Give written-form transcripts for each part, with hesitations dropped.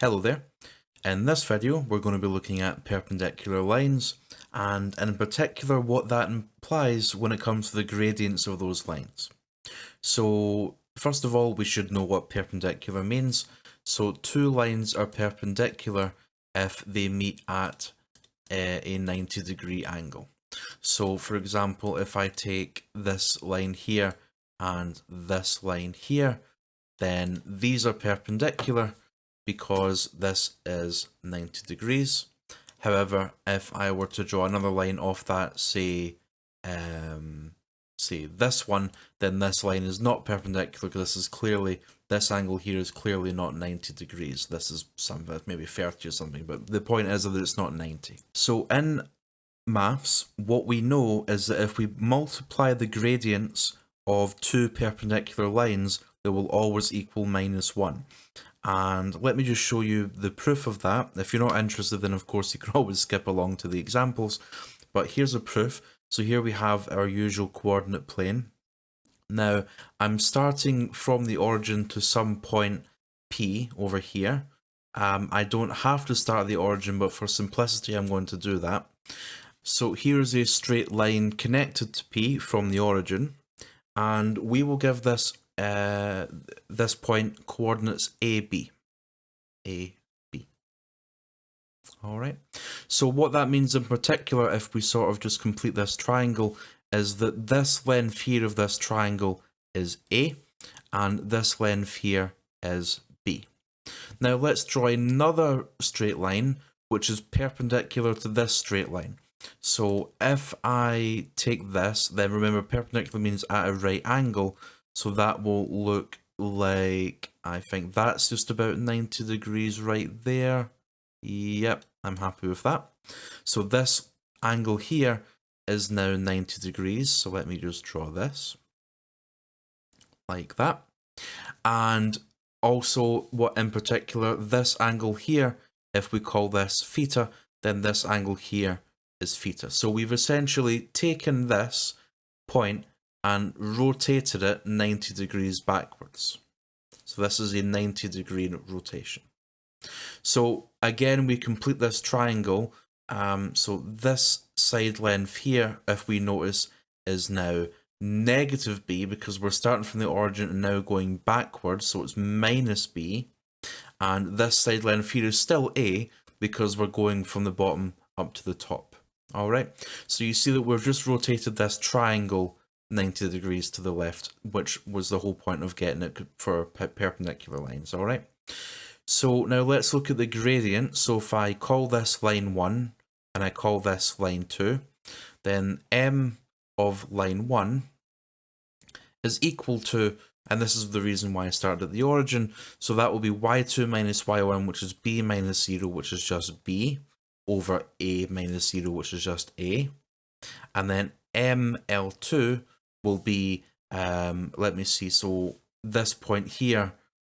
Hello there. In this video, we're going to be looking at perpendicular lines, and in particular what that implies when it comes to the gradients of those lines. So first of all, we should know what perpendicular means. So two lines are perpendicular if they meet at a 90-degree angle. So for example, if I take this line here and this line here, then these are perpendicular because this is 90 degrees. However, if I were to draw another line off that, say this one, then this line is not perpendicular because this angle here is clearly not 90 degrees. This is something, maybe 30 or something, but the point is that it's not 90. So in maths, what we know is that if we multiply the gradients of two perpendicular lines, they will always equal -1. And let me just show you the proof of that. If you're not interested, then of course you can always skip along to the examples. But here's a proof. So here we have our usual coordinate plane. Now, I'm starting from the origin to some point P over here. I don't have to start at the origin, but for simplicity, I'm going to do that. So here's a straight line connected to P from the origin, and we will give this this point coordinates AB. AB. Alright, so what that means in particular, if we sort of just complete this triangle, is that this length here of this triangle is A, and this length here is B. Now let's draw another straight line, which is perpendicular to this straight line. So if I take this, then remember perpendicular means at a right angle, so that will look like, I think that's just about 90 degrees right there. Yep, I'm happy with that. So this angle here is now 90 degrees, so let me just draw this like that. And also, what in particular, this angle here, if we call this theta, then this angle here is theta. So we've essentially taken this point and rotated it 90 degrees backwards. So this is a 90-degree rotation. So again, we complete this triangle. So this side length here, if we notice, is now negative b because we're starting from the origin and now going backwards, so it's minus b. And this side length here is still a because we're going from the bottom up to the top. All right, so you see that we've just rotated this triangle 90 degrees to the left, which was the whole point of getting it for perpendicular lines. All right, so now let's look at the gradient. So if I call this line 1 and I call this line 2, then m of line 1 is equal to, and this is the reason why I started at the origin, so that will be y2 minus y1, which is b minus 0, which is just b, over a minus 0, which is just a. And then ml2 will be, let me see, so this point here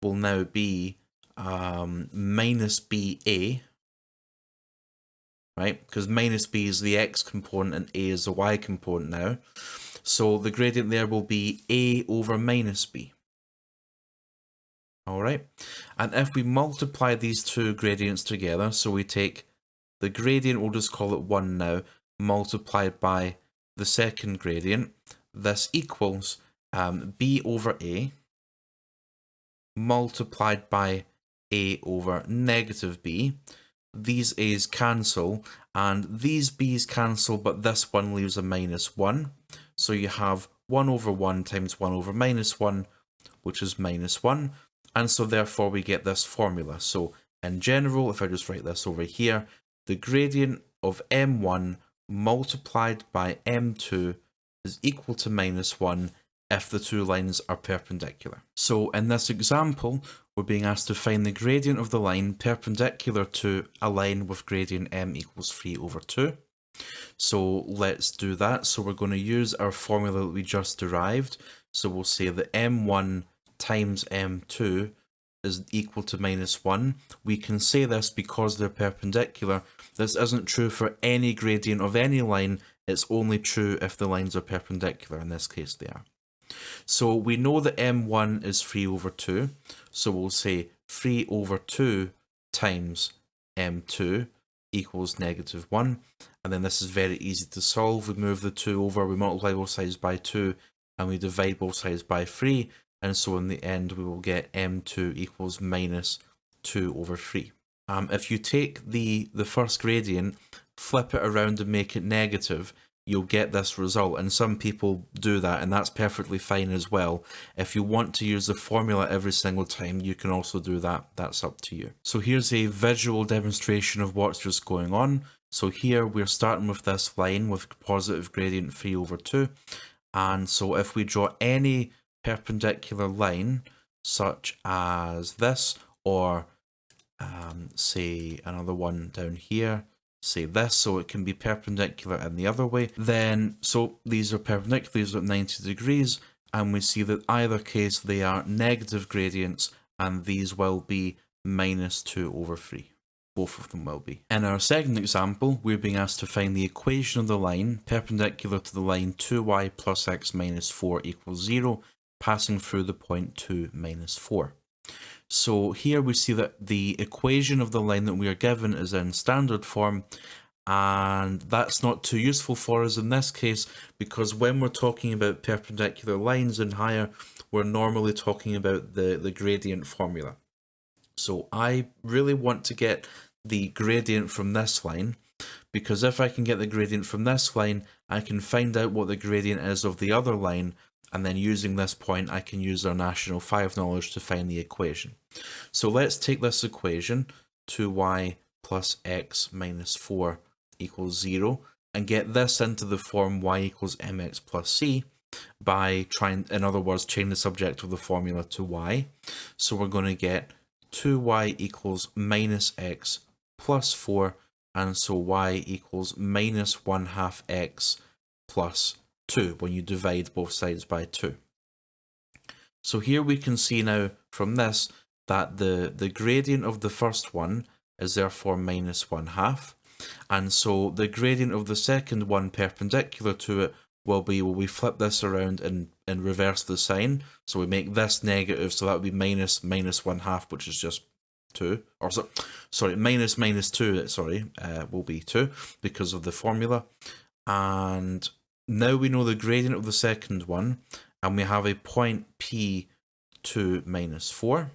will now be minus ba, right? Because minus b is the x component and a is the y component now. So the gradient there will be a over minus b. All right. And if we multiply these two gradients together, so we take the gradient, we'll just call it 1 now, multiplied by the second gradient, this equals b over a multiplied by a over negative b. These a's cancel, and these b's cancel, but this one leaves a -1. So you have 1 over 1 times 1 over -1, which is -1. And so therefore we get this formula. So in general, if I just write this over here, the gradient of m1 multiplied by m2 is equal to -1 if the two lines are perpendicular. So in this example, we're being asked to find the gradient of the line perpendicular to a line with gradient m equals 3 over 2. So let's do that. So we're going to use our formula that we just derived. So we'll say that m1 times m2 is equal to -1. We can say this because they're perpendicular. This isn't true for any gradient of any line. It's only true if the lines are perpendicular. In this case, they are. So we know that m1 is 3 over 2. So we'll say 3 over 2 times m2 equals -1. And then this is very easy to solve. We move the 2 over, we multiply both sides by 2, and we divide both sides by 3. And so in the end, we will get m2 equals -2 over 3. If you take the first gradient, flip it around and make it negative, you'll get this result. And some people do that, and that's perfectly fine as well. If you want to use the formula every single time, you can also do that. That's up to you. So here's a visual demonstration of what's just going on. So here we're starting with this line with positive gradient 3 over 2. And so if we draw any perpendicular line, such as this, or say another one down here, say this, so it can be perpendicular in the other way, then so these are perpendicular, these are at 90 degrees, and we see that either case they are negative gradients, and these will be -2 over 3. Both of them will be. In our second example, we're being asked to find the equation of the line perpendicular to the line 2y plus x minus 4 equals 0, passing through the point 2 minus 4. So here we see that the equation of the line that we are given is in standard form, and that's not too useful for us in this case, because when we're talking about perpendicular lines and higher, we're normally talking about the gradient formula. So I really want to get the gradient from this line, because if I can get the gradient from this line, I can find out what the gradient is of the other line, and then using this point, I can use our National 5 knowledge to find the equation. So let's take this equation, 2y plus x minus 4 equals 0, and get this into the form y equals mx plus c by trying, in other words, change the subject of the formula to y. So we're going to get 2y equals minus x plus 4, and so y equals minus 1/2 x plus 2 when you divide both sides by 2. So here we can see now from this that the gradient of the first one is therefore minus 1/2, and so the gradient of the second one perpendicular to it will be, we flip this around and reverse the sign, so we make this negative, so that would be minus 1/2, which is just 2, or sorry, minus 2, will be 2 because of the formula. And now we know the gradient of the second one, and we have a point P2 minus 4.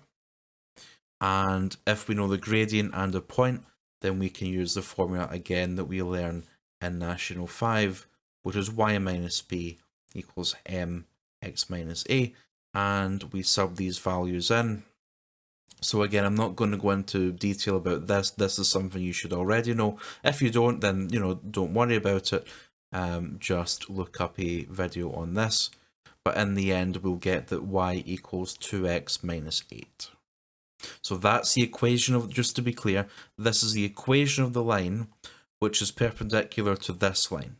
And if we know the gradient and a point, then we can use the formula again that we learn in National 5, which is y minus b equals mx minus a, and we sub these values in. So again, I'm not going to go into detail about this. This is something you should already know. If you don't, then don't worry about it. Just look up a video on this. But in the end, we'll get that y equals 2x minus 8. So that's the equation of, just to be clear, this is the equation of the line which is perpendicular to this line.